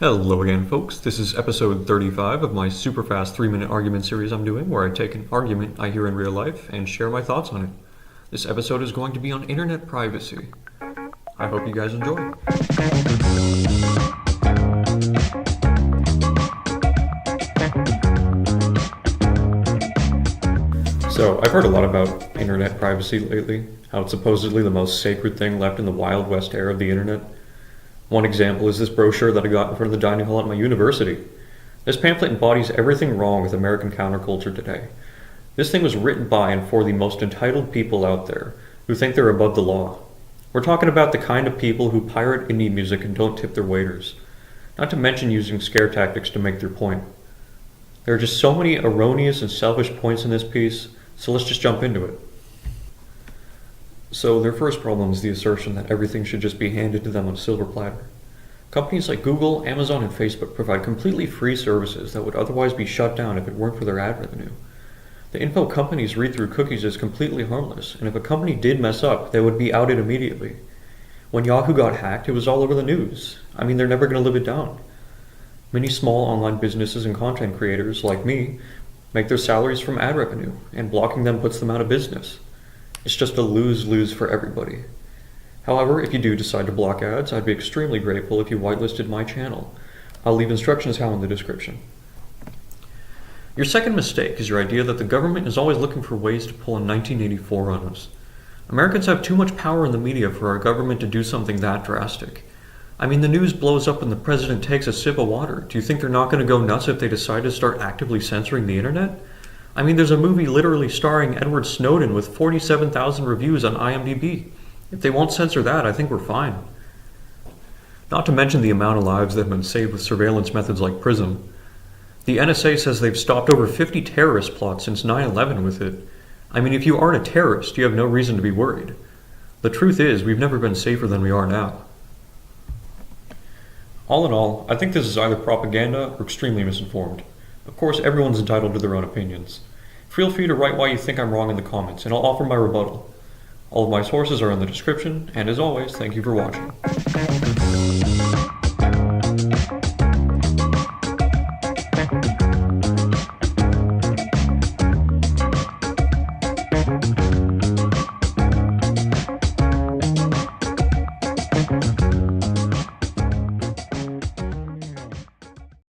Hello again, folks. This is episode 35 of my super fast 3-minute argument series I'm doing, where I take an argument I hear in real life and share my thoughts on it. This episode is going to be on internet privacy. I hope you guys enjoy. So, I've heard a lot about internet privacy lately, how it's supposedly the most sacred thing left in the Wild West era of the internet. One example is this brochure that I got in front of the dining hall at my university. This pamphlet embodies everything wrong with American counterculture today. This thing was written by and for the most entitled people out there, who think they're above the law. We're talking about the kind of people who pirate indie music and don't tip their waiters. Not to mention using scare tactics to make their point. There are just so many erroneous and selfish points in this piece, so let's just jump into it. So their first problem is the assertion that everything should just be handed to them on a silver platter. Companies like Google, Amazon, and Facebook provide completely free services that would otherwise be shut down if it weren't for their ad revenue. The info companies read through cookies is completely harmless, and if a company did mess up, they would be outed immediately. When Yahoo got hacked, it was all over the news. I mean, they're never going to live it down. Many small online businesses and content creators, like me, make their salaries from ad revenue, and blocking them puts them out of business. It's just a lose-lose for everybody. However, if you do decide to block ads, I'd be extremely grateful if you whitelisted my channel. I'll leave instructions how in the description. Your second mistake is your idea that the government is always looking for ways to pull a 1984 on us. Americans have too much power in the media for our government to do something that drastic. I mean, the news blows up and the president takes a sip of water. Do you think they're not going to go nuts if they decide to start actively censoring the internet? I mean, there's a movie literally starring Edward Snowden with 47,000 reviews on IMDb. If they won't censor that, I think we're fine. Not to mention the amount of lives that have been saved with surveillance methods like PRISM. The N.S.A. says they've stopped over 50 terrorist plots since 9/11 with it. I mean, if you aren't a terrorist, you have no reason to be worried. The truth is, we've never been safer than we are now. All in all, I think this is either propaganda or extremely misinformed. Of course, everyone's entitled to their own opinions. Feel free to write why you think I'm wrong in the comments, and I'll offer my rebuttal. All of my sources are in the description, and as always, thank you for watching.